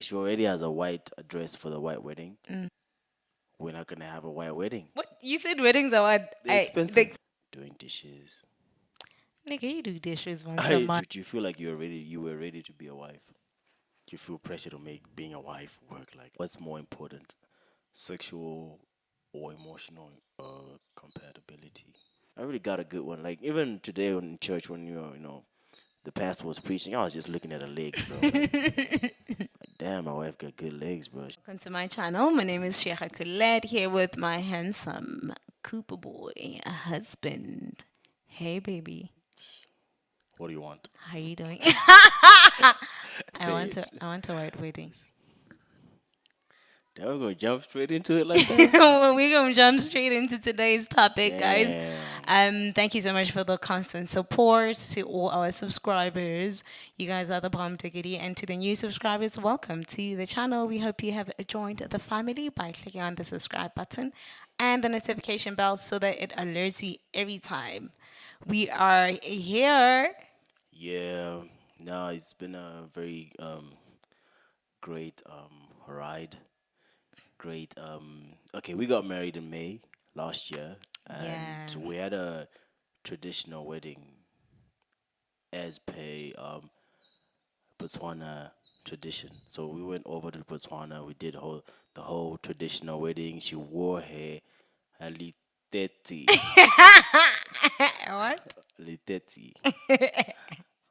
She already has a white dress for the white wedding. We're not gonna have a white wedding. What you said? Weddings are what? They're expensive. Doing dishes. Nigga, you do dishes once a month. Do you feel like you were ready to be a wife? Do you feel pressure to make being a wife work? Like, what's more important, sexual or emotional compatibility? I really got a good one. Like even today in church when the pastor was preaching, I was just looking at her legs, bro. Like, damn, my wife got good legs, bro. Welcome to my channel. My name is Sheikha Collette here with my handsome Cooper boy husband. Hey, baby. What do you want? How you doing? Say it. I want a white wedding. Then we're gonna jump straight into it like that. Well, we're gonna jump straight into today's topic, guys. Damn. Thank you so much for the constant support to all our subscribers. You guys are the bomb diggity, and to the new subscribers, welcome to the channel. We hope you have joined the family by clicking on the subscribe button and the notification bell so that it alerts you every time we are here. Yeah. No, it's been a very great ride. Great. Okay, we got married in May last year, Yeah. and we had a traditional wedding as per Botswana tradition. So we went over to Botswana. We did the whole traditional wedding. She wore her liteti, What? liteti,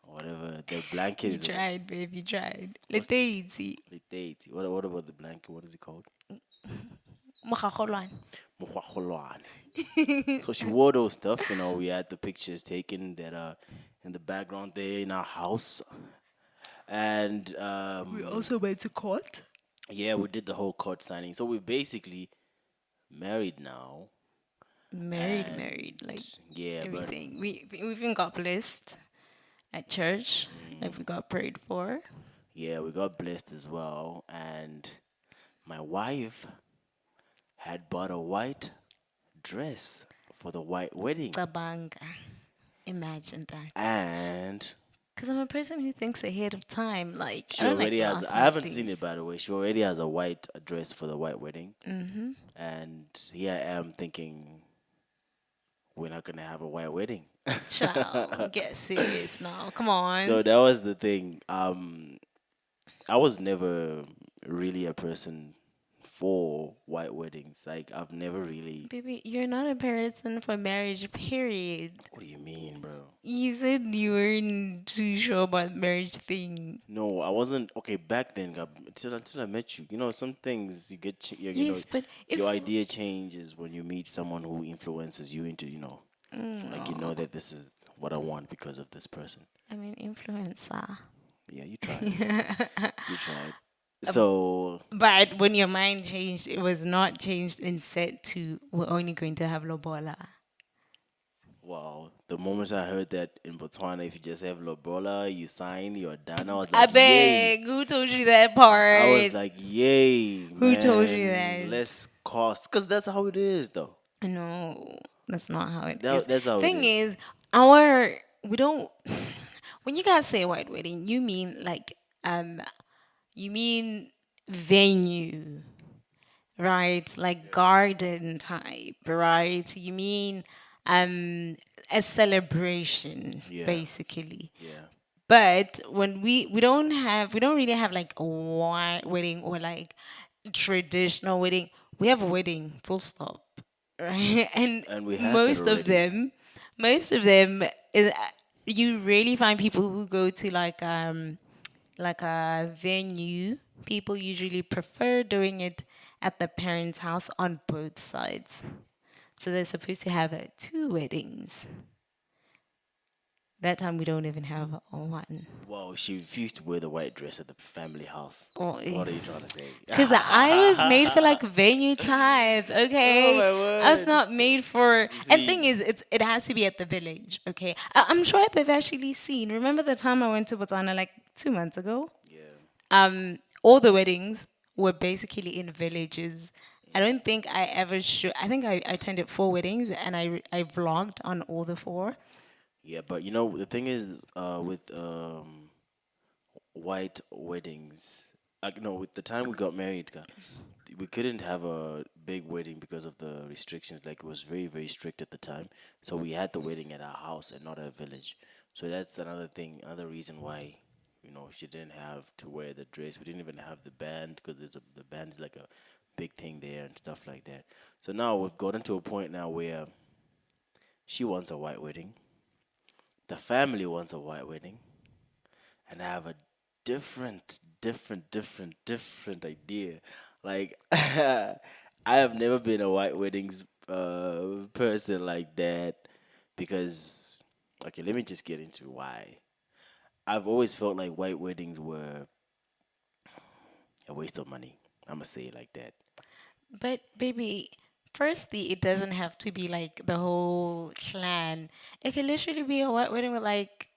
whatever the blanket You is. tried, babe. You tried. What's Let's see. Liteti. What about the blanket? What is it called? Mokgakgolwane. Mokgwakgolwane. So she wore those stuff. We had the pictures taken that are in the background there in our house, and Also went to court. yeah, we did the whole court signing. So we're basically married now. Married, like Yeah, but everything. We even got blessed at church, like we got prayed for. yeah, we got blessed as well. And my wife had bought a white dress for the white wedding, Tabanga. Imagine that. and Because I'm a person who thinks ahead of time. Like, I she don't like already has. last I minute haven't seen things. it by the way. She already has a white dress for the white wedding, and here I am thinking we're not gonna have a white wedding. Child, get serious now. Come on. So that was the thing. I was never really a person for white weddings. Like I've never really. Baby, you're not a person for marriage, period. What do you mean, bro? You said you weren't too sure about marriage thing. No, I wasn't. Okay, back then, until I met you. Some things you get. Yes, but if Your idea changes when you meet someone who influences you into. Like that this is what I want because of this person. I mean influencer. Yeah, you tried. You tried. So But when your mind changed, it was not changed and set to we're only going to have lobola. wow, the moment I heard that in Botswana, if you just have Lobola, you sign, you're done. I was I like, yay. beg. Who told you that I was part? like, yay, Who told you man. that? Less cost. Because that's how it is, though. No, that's not how it is. That's how it Thing is. is, our we don't. When you guys say white wedding, you mean like you mean venue, right? Like garden type, right? You mean a celebration, Yeah. basically. Yeah. But when we don't really have like a white wedding or like traditional wedding. We have a wedding, full stop, right? And And we had that most of already. them, most of them, is, you really find people who go to like a venue. People usually prefer doing it at the parents' house on both sides. So they're supposed to have two weddings. That time we don't even have one. Wow, she refused to wear the white dress at the family house. Oh, So what are you trying to say? because I was made for like venue type, Oh okay? my I was word. not made for. And thing See, is, it has to be at the village, okay? I'm sure they've actually seen. Remember the time I went to Botswana like 2 months ago? yeah. All the weddings were basically in villages. I don't think I ever should. I think I attended 4 weddings and I vlogged on all the 4. Yeah, but the thing is, with white weddings, like no, with the time we got married, we couldn't have a big wedding because of the restrictions. Like it was very very strict at the time, so we had the wedding at our house and not at a village. So that's another thing, another reason why she didn't have to wear the dress. We didn't even have the band because the band is like a big thing there and stuff like that. So now we've gotten to a point now where she wants a white wedding, the family wants a white wedding, and I have a different idea. Like I have never been a white weddings person like that because okay, let me just get into why. I've always felt like white weddings were a waste of money. I'ma say it like that. But baby, firstly, it doesn't have to be like the whole clan. It can literally be a white wedding with like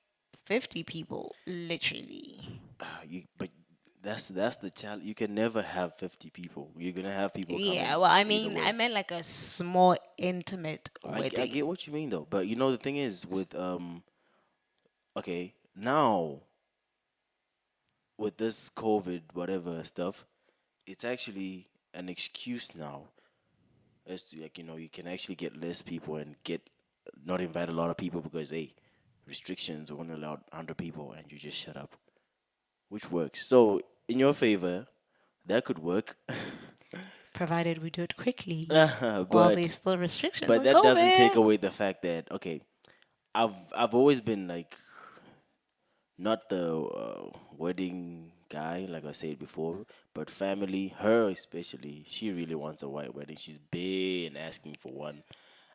50 people, literally. But that's the challenge. You can never have 50 people. You're gonna have people Yeah, coming well, I either mean, I way. meant like a small, intimate I wedding. get what you mean though, but the thing is with okay, now with this COVID whatever stuff, it's actually an excuse now as to like you can actually get less people and get not invite a lot of people because hey, restrictions only allowed 100 people and you just shut up, which works. So in your favor, that could work, Provided we do it quickly while there's but still restrictions but on that doesn't take COVID. away the fact that okay, I've always been like not the wedding guy, like I said before, but family, her especially, she really wants a white wedding. She's been asking for one.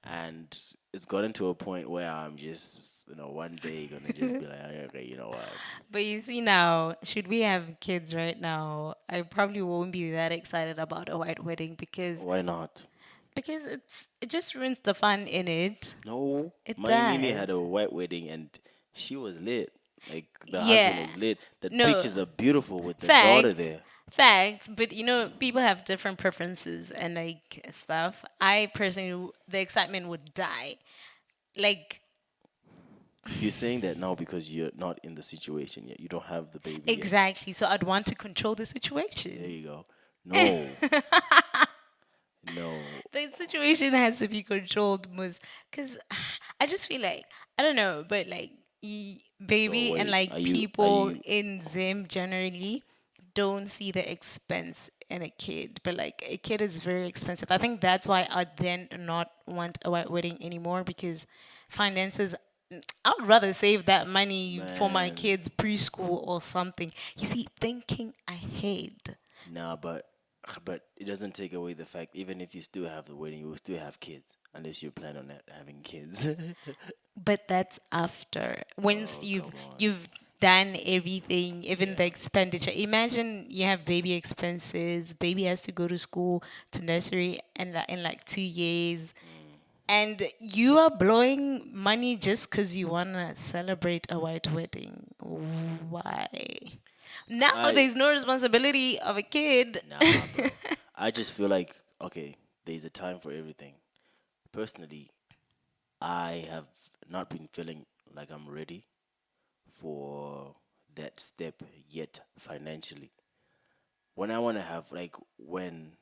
And it's gotten to a point where I'm just, one day gonna just be like, okay, you know what? But you see now, should we have kids right now, I probably won't be that excited about a white wedding Why not? because it just ruins the fun in it. No, It my Nini does. had a white wedding and she was lit. Like the husband Yeah. was lit. The No. pictures are beautiful with the daughter Facts. there. Facts. But people have different preferences and like stuff. I personally, the excitement would die. Like, You're saying that now because you're not in the situation yet. You don't have the baby yet. exactly. So I'd want to control the There situation. you go. No, no. The situation has to be controlled most because I just feel like I don't know, but like So baby and wait, like are people you in Zim generally don't see the expense in a kid, but like a kid is very expensive. I think that's why I then not want a white wedding anymore because finances. I'd rather save that money for my man? kids' preschool or something. You see, thinking ahead. Nah, but it doesn't take away the fact even if you still have the wedding, you will still have kids unless you plan on that having kids. But that's after. Once Oh come on. you've done everything, even Yeah. the expenditure. Imagine you have baby expenses. Baby has to go to school to nursery in like 2 years, Mm. and you are blowing money just because you wanna celebrate a white wedding. Why? Now I there's no responsibility of a kid. Nah, bro. I just feel like okay, there's a time for everything. Personally, I have not been feeling like I'm ready for that step yet financially. When I want to have like when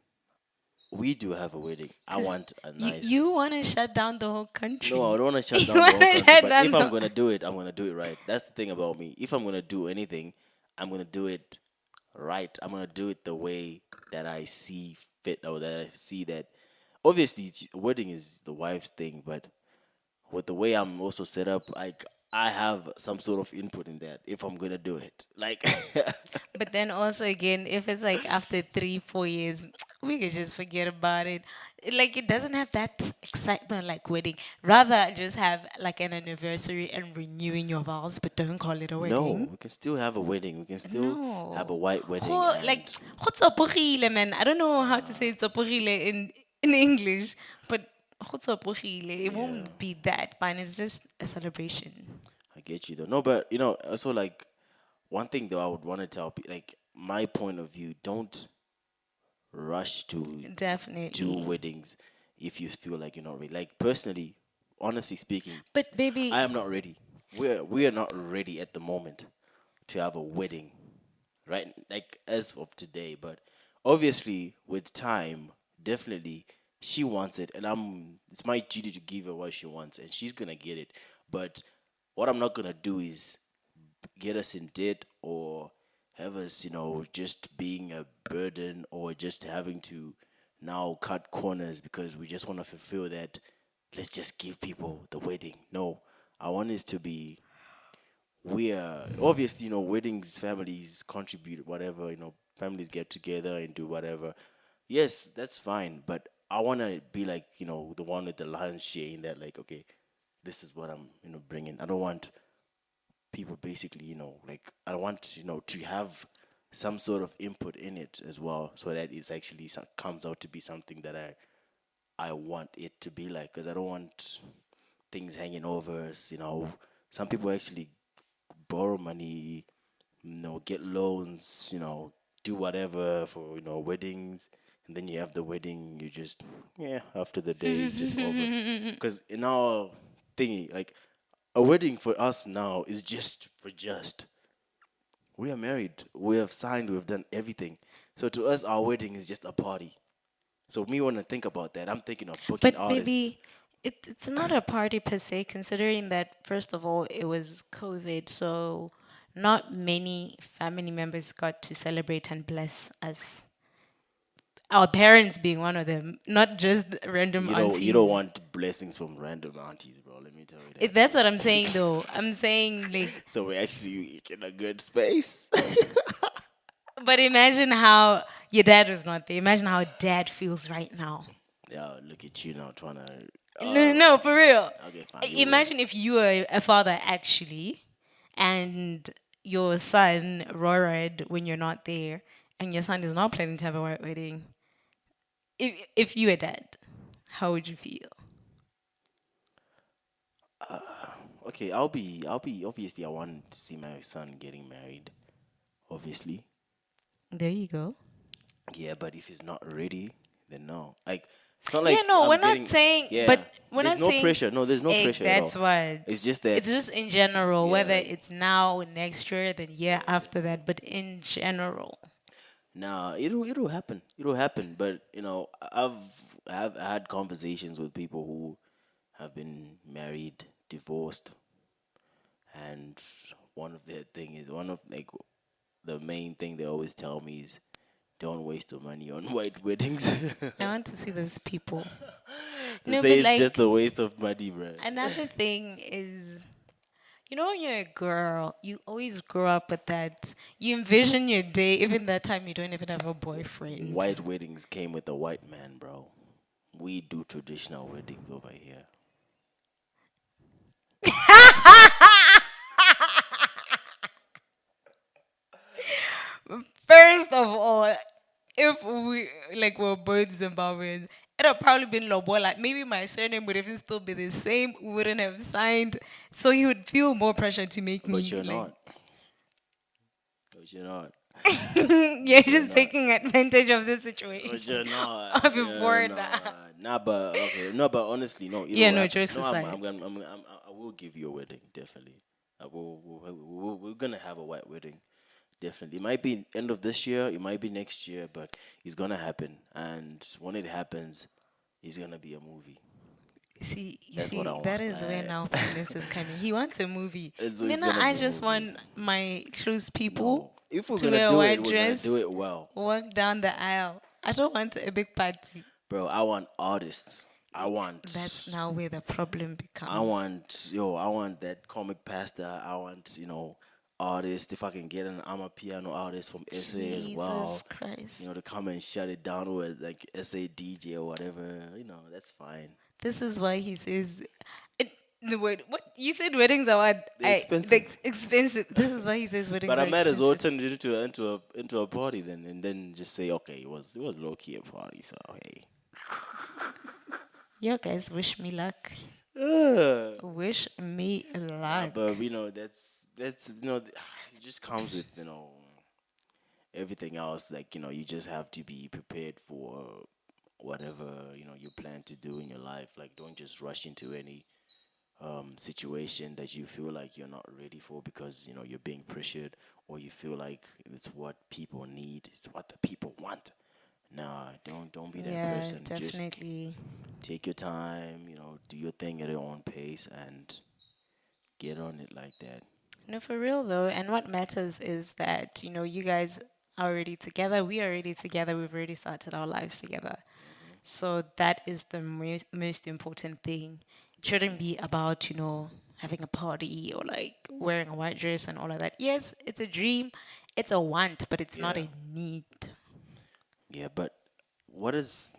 we do have a wedding, I Because want a you nice. you wanna shut down the whole No, I country. don't want to shut You down the whole wanna country. shut But if down I'm the gonna do it, I'm gonna do it right. That's the thing about me. If I'm gonna do anything, I'm gonna do it right. I'm gonna do it the way that I see fit, or that I see that. Obviously, wedding is the wife's thing, but with the way I'm also set up, like I have some sort of input in that if I'm gonna do it. Like, But then also again, if it's like after 3, 4 years, we could just forget about it. Like it doesn't have that excitement like wedding. Rather just have like an anniversary and renewing your vows, but don't call it a no, wedding. we can still have a wedding. We can still have a No. white wedding, Ho like and go tsopogile, man. I don't know how to say tsopogile in English, but go tsopogile. It yeah, won't be that fun. It's just a celebration. I get you though. No, but also like one thing though, I would want to tell people, like my point of view, don't rush to do Definitely. weddings if you feel like you're not ready. Like personally, honestly speaking, But baby, I am not ready. We are not ready at the moment to have a wedding. right? Like as of today, but obviously with time, definitely she wants it, and it's my duty to give her what she wants, and she's gonna get it. But what I'm not gonna do is get us in debt or have us, just being a burden or just having to now cut corners because we just want to fulfill that. Let's just give people the wedding. No, I want it to be we are obviously, weddings, families contribute whatever, families get together and do whatever. Yes, that's fine, but I want to be like, the one with the lion's share in that, like, okay, this is what I'm, bringing. I don't want people basically, like, I want, to have some sort of input in it as well, so that it's actually comes out to be something that I want it to be like, because I don't want things hanging over us. Some people actually borrow money, get loans, do whatever for, weddings. And then you have the wedding, you just, yeah, after the day, it's just over. Because in our thingy, like, a wedding for us now is just for just. We are married, we have signed, we've done everything. So to us, our wedding is just a party. So me when I think about that, I'm thinking of booking But artists. baby, it's not a party per se, considering that first of all it was COVID, so not many family members got to celebrate and bless us. Our parents being one of them, not just random You don't aunties. want blessings from random aunties, bro. Let me tell you That's what I'm saying that. though. I'm saying like, So we're actually in a good space. but imagine how your dad was not there. Imagine how dad feels right now. Yeah, look at you now trying to. No, no, for real. Okay, fine. You win. Imagine if you were a father actually, and your son roared when you're not there, and your son is not planning to have a white wedding. If you were dad, how would you feel? Okay, I'll be. Obviously, I want to see my son getting married. Obviously, There you go. yeah. But if he's not ready, then no. Like, it's not Yeah, like no, we're I'm not getting. saying, Yeah, but we're there's not no saying. pressure. No, there's no pressure at That's all. what. It's just It's that. just in general, whether Yeah. it's now, next year, then year after that, but in general. Nah, it'll happen. It'll happen. But I've had conversations with people who have been married, divorced, and one of like the main thing they always tell me is don't waste your money on white weddings. I want to see those people. They No, say but it's just a like, waste of money, bro. another thing is, when you're a girl, you always grow up with that. You envision your day, even that time you don't even have a boyfriend. White weddings came with a white man, bro. We do traditional weddings over here. First of all, if we like were both Zimbabweans, it'd have probably been Lobola. Maybe my surname would even still be the same. We wouldn't have signed. So he would feel more pressure to make But me you're like, not. But you're not. you're But you're just not. taking advantage of the But situation. you're not. You're Before that. not. Nah, but okay. No, but honestly, no. Yeah, It'll no, happen. jokes No, aside. I will give you a wedding. Definitely. We're gonna have a white wedding. Definitely. It might be end of this year. It might be next year, but it's gonna happen. And when it happens, it's gonna be a movie. See, you That's what I see, that want. is where now Prince is coming. He wants a movie. It's Mina, gonna I be a just movie. want my close people No. If we're to gonna wear a do it, white we're gonna do dress, it well. walk down the aisle. I don't want a big party. Bro, I want artists. That's now where the problem I becomes. want I want that comic pasta. I want, artists. If I can get an I'm a piano artist from SA as Jesus well, Christ. to come and shut it down with like SA DJ or whatever, that's fine. This is why he says it, the word what you said weddings are what They're expensive. expensive. This is why he says weddings But are I might as well expensive. turn it into a party then, and then just say, okay, it was low key a party, so hey. Yo guys, wish me luck. Wish me Nah, luck. but that's it just comes with everything else. Like you just have to be prepared for whatever you plan to do in your life. Like don't just rush into any situation that you feel like you're not ready for because you're being pressured or you feel like it's what people need, it's what the people want. Nah, don't be that Yeah, person. Just definitely. take your time, do your thing at your own pace and get on it like that. No, for real though. And what matters is that, you guys are already together. We are already together. We've already started our lives together. So that is the most important thing. It shouldn't be Definitely. about, having a party or like wearing a white dress and all of that. Yes, it's a dream, it's a want, but it's not Yeah. a need. Yeah, but what has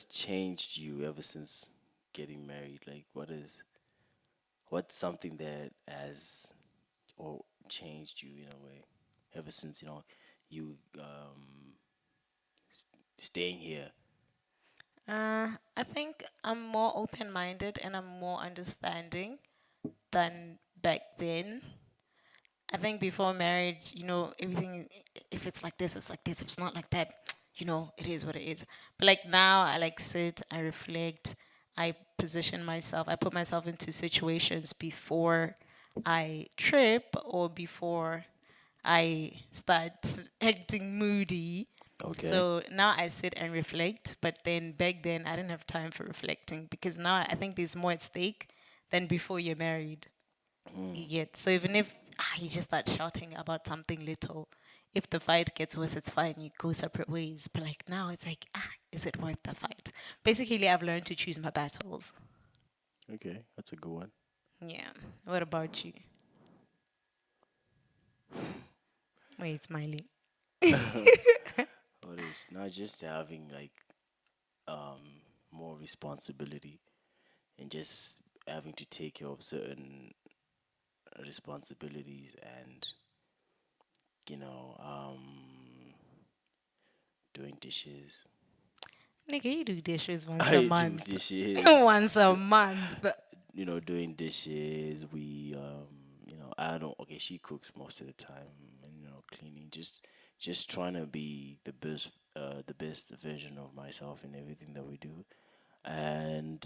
changed you ever since getting married? Like what's something that has or changed you in a way ever since you staying here? I think I'm more open minded and I'm more understanding than back then. I think before marriage, everything, if it's like this, it's like this. If it's not like that, it is what it is. But like now, I like sit, I reflect, I position myself, I put myself into situations before I trip or before I start acting moody. Okay. So now I sit and reflect, but then back then I didn't have time for reflecting because now I think there's more at stake than before you're married. You get so even if you just start shouting about something little, if the fight gets worse, it's fine. You go separate ways. But like now, it's like is it worth the fight? Basically, I've learned to choose my battles. Okay, that's a good one. Yeah. What about you? Wait, smiling. What is not just having like more responsibility and just having to take care of certain responsibilities and you know um doing dishes. Nigga, you do dishes once a I do month. Once dishes. a month. Doing dishes. I don't. Okay, she cooks most of the time. And, cleaning. Just trying to be the best version of myself in everything that we do. And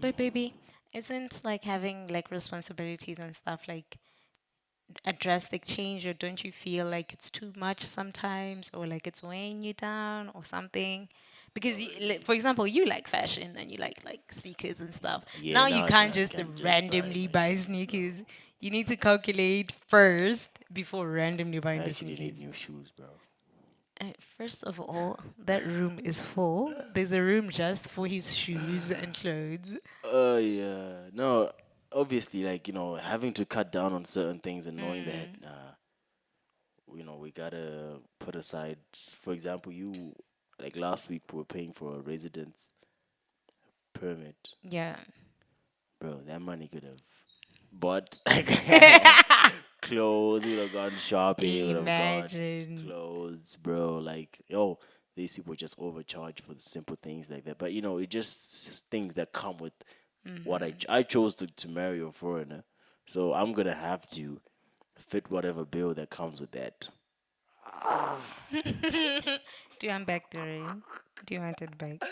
But baby, isn't like having like responsibilities and stuff like a drastic change, or don't you feel like it's too much sometimes, or like it's weighing you down or something? Because for example, you like fashion and you like sneakers and stuff. yeah, Now you now can't I just can't just buy randomly my buy shoes. No, sneakers. You need to calculate first before randomly I buying the actually sneakers. need new shoes, bro. First of all, that room is full. There's a room just for his shoes and clothes. Yeah. No, obviously, like, having to cut down on certain things and knowing that, we gotta put aside, for example, like last week, we were paying for a residence permit. Yeah. Bro, that money could have bought clothes, we would have gone shopping, would have got Imagine. clothes, bro. Like, yo, these people just overcharge for the simple things like that. But, it just things that come with what I chose to marry a foreigner. So I'm gonna have to fit whatever bill that comes with that. Do you want back the ring? Do you want it back?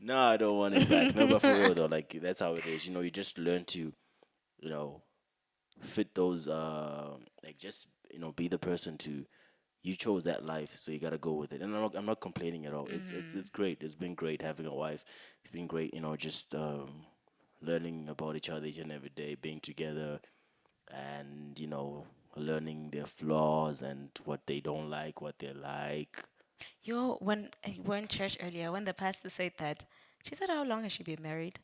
No, I don't want it back. No, but for real though, like that's how it is. You just learn to, you know, fit those like just be the person to you chose that life, so you gotta go with it. And I'm not complaining at all. It's great. It's been great having a wife. It's been great, just learning about each other each and every day, being together, and learning their flaws and what they don't like, what they like. Yo, when I went to church earlier, when the pastor said that, she said, "How long has she been married?"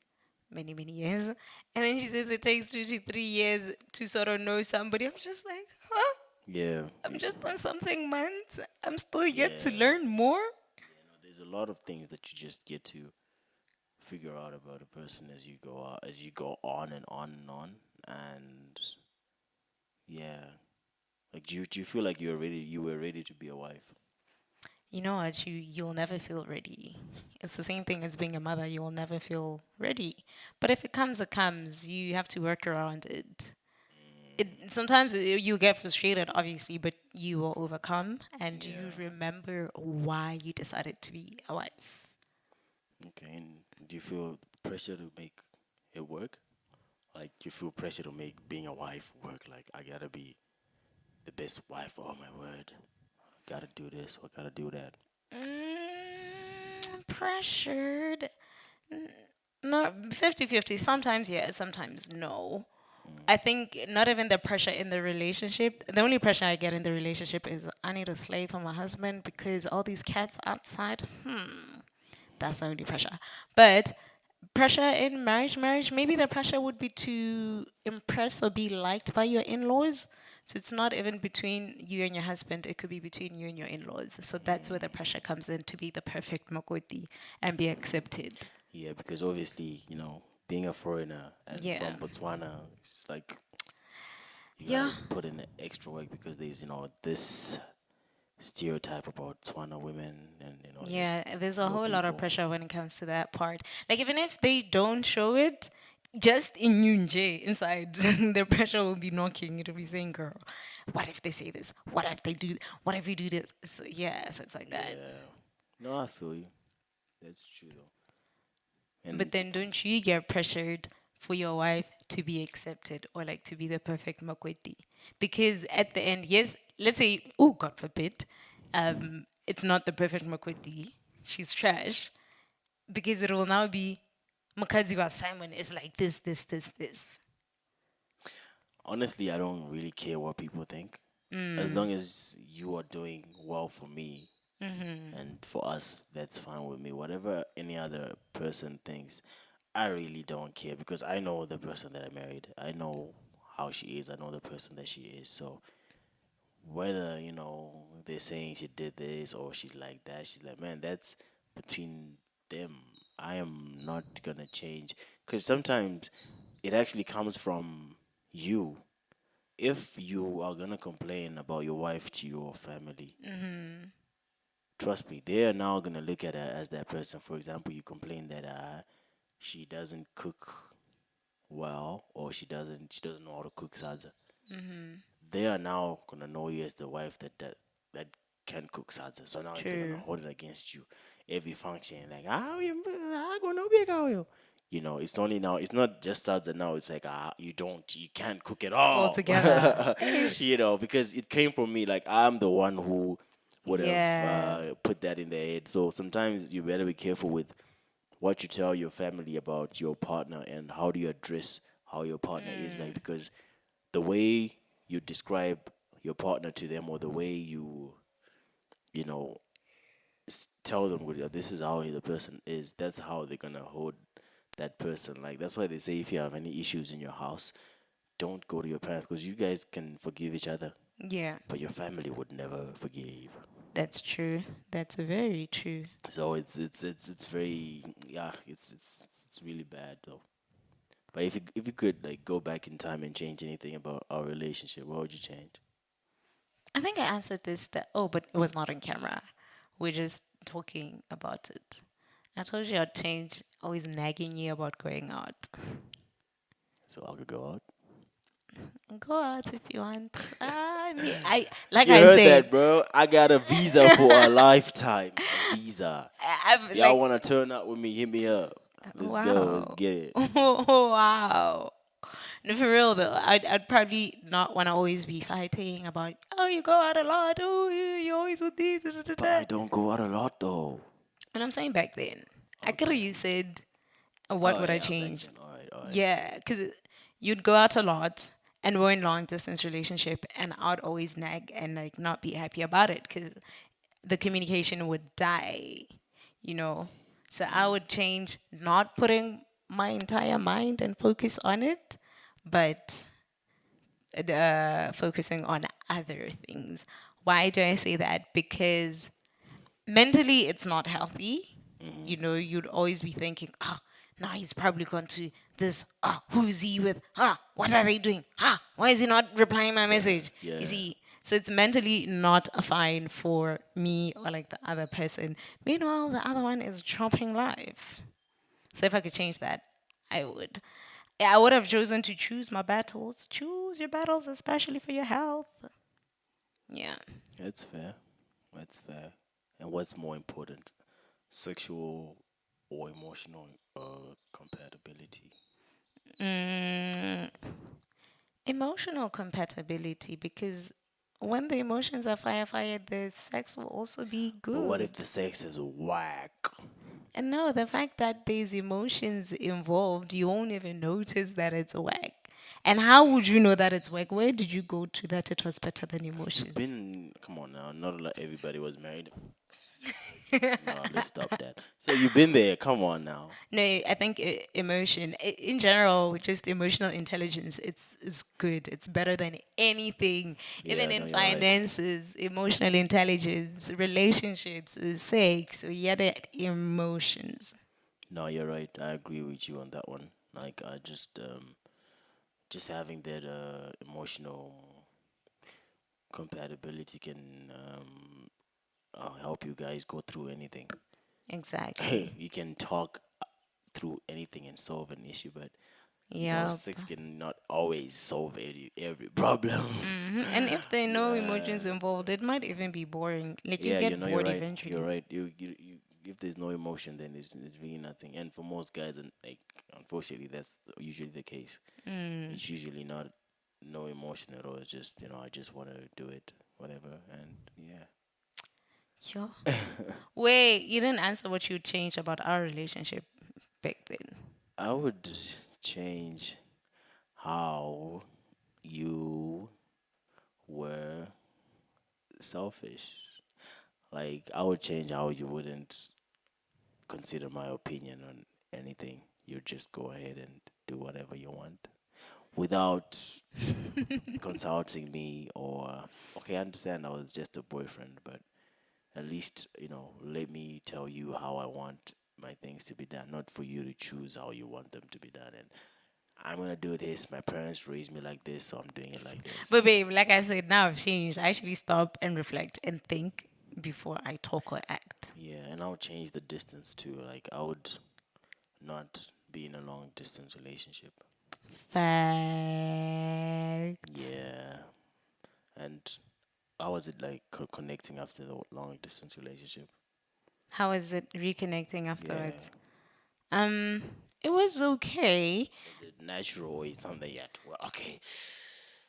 Many, many years. And then she says it takes 2 to 3 years to sort of know somebody. I'm just like, huh? Yeah, I'm just on something months. I'm still yet to yeah. learn more. There's a lot of things that you just get to figure out about a person as you go out, as you go on and on and on. And yeah, like do you feel like you were ready to be a wife? You know what? You'll never feel ready. It's the same thing as being a mother. You'll never feel ready. But if it comes, it comes. You have to work around it. Sometimes you get frustrated, obviously, but you will overcome and you Yeah. remember why you decided to be a wife. Okay. And do you feel pressure to make it work? Like, do you feel pressure to make being a wife work? Like, I gotta be. the best wife. Oh my word, gotta do this or gotta do that. Pressured. No, 50-50. Sometimes yes, sometimes no. I think not even the pressure in the relationship. The only pressure I get in the relationship is I need a slave for my husband because all these cats outside. That's the only pressure. But pressure in marriage, maybe the pressure would be to impress or be liked by your in-laws. So it's not even between you and your husband. It could be between you and your in-laws. So that's where the pressure comes in to be the perfect makoti and be accepted. Yeah, because obviously, being a foreigner and Yeah. from Botswana, it's like you Yeah. gotta put in the extra work because there's, this stereotype about Botswana women and, just Yeah, there's a your whole lot of people. pressure when it comes to that part. Like even if they don't show it, just in Yunje inside, the pressure will be knocking. It'll be saying, "Girl, what if they say this? What if they do? What if you do this?" So, yeah, so it's like that. Yeah. No, I feel you. That's true though. But And then don't you get pressured for your wife to be accepted or like to be the perfect makweti? Because at the end, yes, let's say, oh God forbid, it's not the perfect makweti. She's trash because it will now be Makaziwa Simon is like this. honestly, I don't really care what people think. As long as you are doing well for me and for us, that's fine with me. Whatever any other person thinks, I really don't care because I know the person that I married. I know how she is. I know the person that she is. So whether, they're saying she did this or she's like that, she's like, man, that's between them. I am not gonna change because sometimes it actually comes from you. If you are gonna complain about your wife to your family, trust me, they are now gonna look at her as that person. For example, you complain that she doesn't cook well or she doesn't know how to cook salsa. They are now gonna know you as the wife that can cook salsa. So now they're gonna True. hold it against you every function. Like, I gonna be how. It's only now. It's not just salsa now. It's like you can't cook at All all. together. Ish. Because it came from me. Like I'm the one who would have Yeah. put that in their head. So sometimes you better be careful with what you tell your family about your partner and how do you address how your partner is like because the way you describe your partner to them or the way you know tell them this is how the person is, that's how they're gonna hold that person. Like that's why they say if you have any issues in your house, don't go to your parents because you guys can forgive each other Yeah. but your family would never forgive. That's true. That's very true. So it's very, yeah, it's really bad though. But if you could like go back in time and change anything about our relationship, what would you change? I think I answered this that oh, but it was not on camera. We're just talking about it. I told you I'd change always nagging you about going out. So I could go out. Go out if you want. I mean, I like You I heard said, that, bro? I got a visa for a lifetime. A visa. I've If y'all like wanna turn up with me, hit me up. Let's go. Let's wow, get it. wow. No, for real though, I'd probably not want to always be fighting about oh you go out a lot, oh you always with this, da, da, da, But da. I don't go out a lot though. And I'm saying back then, I could have Okay. you said what Oh would I yeah, back change? then. All right, all right. Yeah, because you'd go out a lot and we're in long distance relationship, and I'd always nag and like not be happy about it because the communication would die, you know. So I would change not putting my entire mind and focus on it, but focusing on other things. Why do I say that? Because mentally it's not healthy. You know, you'd always be thinking, ah, now he's probably gone to this. Ah, who is he with? Ah, what are they doing? Ah, why is he not replying my message? You Yeah. see, so it's mentally not fine for me or like the other person. Meanwhile, the other one is dropping life. So if I could change that, I would. Yeah, I would have chosen to choose my battles. Choose your battles, especially for your health. Yeah. That's fair. That's fair. And what's more important, sexual or emotional compatibility? Mm, emotional compatibility because when the emotions are fire, the sex will also be But what if good. the sex is whack? And no, the fact that there's emotions involved, you won't even notice that it's whack. And how would you know that it's whack? Where did you go to that it was better than You've emotions? been, come on now, not like everybody was married. No, let's stop that. So you've been there. Come on now. No, I think emotion, in general, just emotional intelligence, it's good. It's better than anything, even Yeah, no, in you're right. finances, emotional intelligence, relationships, sex, yada emotions. No, you're right. I agree with you on that one. Like, I just having that emotional compatibility can help you guys go through anything. Exactly. You can talk through anything and solve an issue, but Yep. sex can not always solve every problem. And if there are no Yeah, emotions involved, it might even be boring. Like you yeah, get you're bored right. You're eventually. right. You if there's no emotion, then it's really nothing. And for most guys, and like unfortunately, that's usually the case. It's usually not no emotion at all. It's just I just want to do it, whatever, and yeah. Yo. Wait, you didn't answer what you changed about our relationship back then. I would change how you were selfish. Like I would change how you wouldn't consider my opinion on anything. You just go ahead and do whatever you want without consulting me or okay, I understand I was just a boyfriend, but at least, let me tell you how I want my things to be done, not for you to choose how you want them to be done. And I'm gonna do this. My parents raised me like this, so I'm doing it like But this. babe, like I said, now I've changed. I actually stop and reflect and think before I talk or act. Yeah, and I'll change the distance too. Like I would not be in a long distance relationship. Facts. Yeah, and how was it like connecting after the long distance relationship? How is it reconnecting Yeah, afterwards? Um, it was okay. was it natural or it's something you had to work? Okay,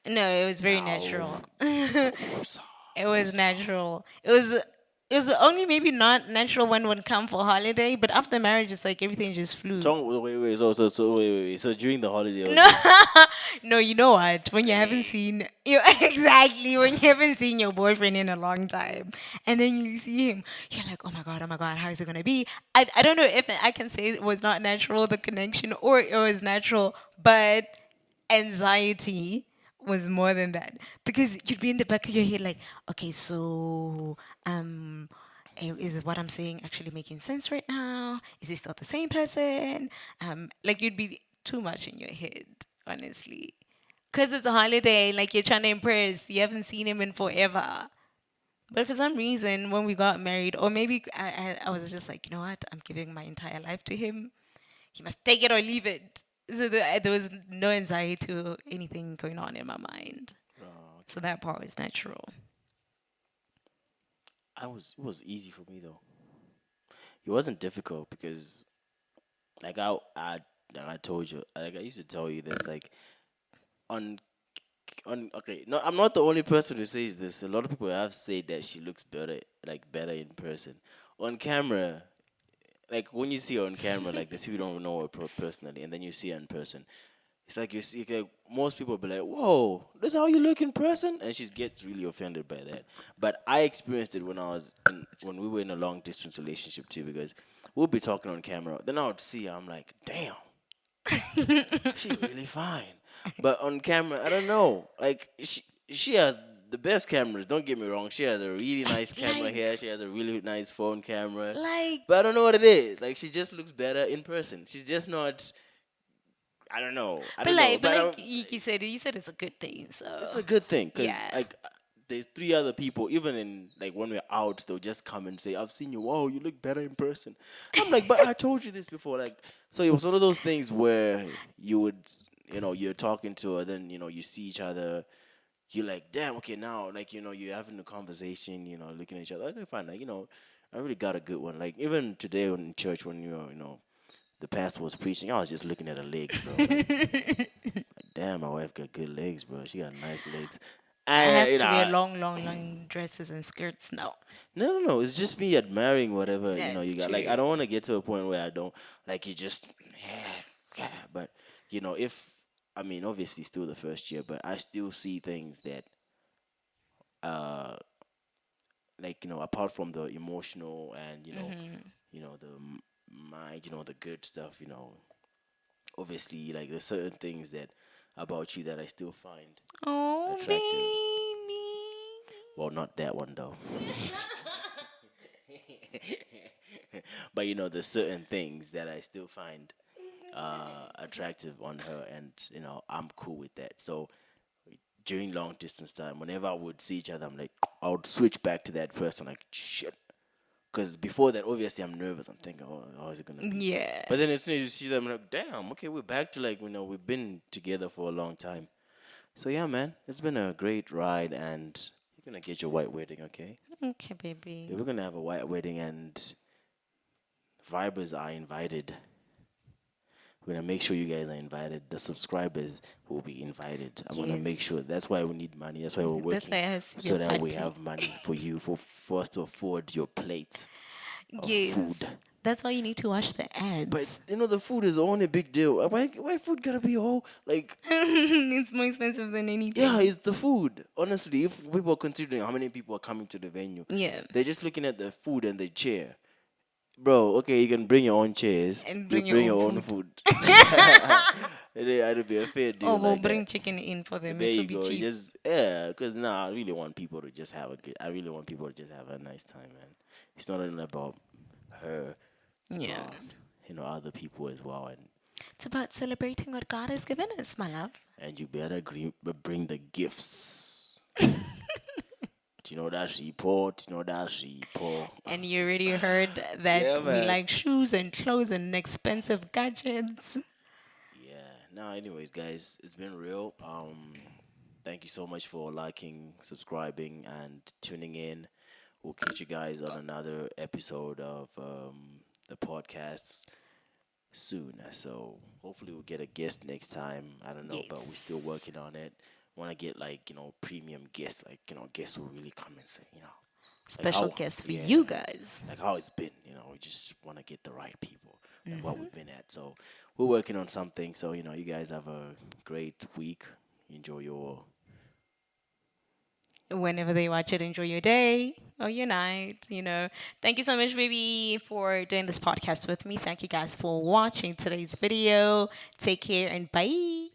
No, it was very now natural. woosah, It was woosah. natural. It was only maybe not natural when one come for holiday, but after marriage, it's like everything just flew. Wait, so wait. So during the holiday, was No, this? no, you know what? When you haven't Hey, seen you exactly when you haven't seen your boyfriend in a long time, and then you see him, you're like, oh my god, how is it gonna be? I don't know if I can say it was not natural the connection or it was natural, but anxiety was more than that because you'd be in the back of your head like, okay, so is what I'm saying actually making sense right now? Is he still the same person? Like you'd be too much in your head, honestly. Because it's a holiday, like you're trying to impress. You haven't seen him in forever. But for some reason, when we got married, or maybe I was just like, you know what? I'm giving my entire life to him. He must take it or leave it. So there was no anxiety or anything going on in my mind. oh, So okay. that part was natural. It was easy for me though. It wasn't difficult because like I told you, like I used to tell you this, like on okay, no, I'm not the only person who says this. A lot of people have said that she looks better, like better in person. On camera, like when you see her on camera, like this, you don't know her personally, and then you see her in person. It's like you see, like, most people be like, "Whoa, this is how you look in person," and she gets really offended by that. But I experienced it when we were in a long distance relationship too, because we'll be talking on camera. Then I would see her, I'm like, "Damn, she really fine." But on camera, I don't know. Like she has the best cameras. Don't get me wrong. She has a really nice camera Like, here. She has a really nice phone camera. like, But I don't know what it is. Like she just looks better in person. She's just not. I don't know. I but don't know. like, but But like you said it's a good thing. it's So a good thing because yeah, like there's three other people. Even in like when we're out, they'll just come and say, "I've seen you. Wow, you look better in person." I'm like, but I told you this before. Like, so it was one of those things where you would, you're talking to her, then you see each other. You're like, damn, okay, now like you're having a conversation. Looking at each other. Okay, fine. Like I really got a good one. Like even today in church when the pastor was preaching, I was just looking at her legs, bro. Like damn, my wife got good legs, bro. She got nice legs. I have You to wear know, long, long, long dresses and skirts now. no, no, no. It's just me admiring whatever you That's got. Like, I true. don't want to get to a point where I don't like you just. But if I mean, obviously, still the first year, but I still see things that, uh, like apart from the emotional and the mind, the good stuff. Obviously, like there's certain things that about you that I still find Oh, attractive. baby. Well, not that one though. But there's certain things that I still find attractive on her, and I'm cool with that. So during long distance time, whenever I would see each other, I'm like, I would switch back to that person, like shit. Because before that, obviously, I'm nervous. I'm thinking, oh, how is it gonna be? Yeah. But then as soon as you see them, I'm like, damn, okay, we're back to like we've been together for a long time. So yeah, man, it's been a great ride, and you're gonna get your white wedding, okay? Okay, baby. Yeah, we're gonna have a white wedding, and vibers are invited. We're gonna make sure you guys are invited. The subscribers will be invited. I'm gonna make Yes. sure. That's why we need money. That's why we're That's why working it has to be a so that we party. have money for you, for us to afford your plate of Yes. food. That's why you need to watch the But ads. the food is only a big deal. Why food gotta be all like? It's more expensive than Yeah, anything. it's the food. Honestly, if people are considering how many people are coming to the venue, Yeah. they're just looking at the food and the chair. Bro, okay, you can bring your own chairs. And You bring your bring own your own food. food. It'll be a fair Or deal we'll like bring that. chicken in for them. There It will you be go. You cheap. just yeah, because now I really want people to just have a good. I really want people to just have a nice time, man. It's not only about her. It's Yeah. about other people as well, It's about celebrating what God has given us, my love. and you better bring the gifts. Do you know that she poor? Do you know that she poor? And you already heard Yeah, that we man. like shoes and clothes and expensive gadgets. Yeah. Now, anyways, guys, it's been real. Thank you so much for liking, subscribing, and tuning in. We'll catch you guys on another episode of the podcast soon. So hopefully we'll get a guest next time. I don't know, but we're still Yes. working on it. Want to get like premium guests, like guests who really come and say like Special how guest for yeah you guys. like how it's been. We just want to get the right people, like what we've been at. So we're working on something. So you guys have a great week. Enjoy your Whenever they watch it, enjoy your day or your night. Thank you so much, baby, for doing this podcast with me. Thank you guys for watching today's video. Take care and bye.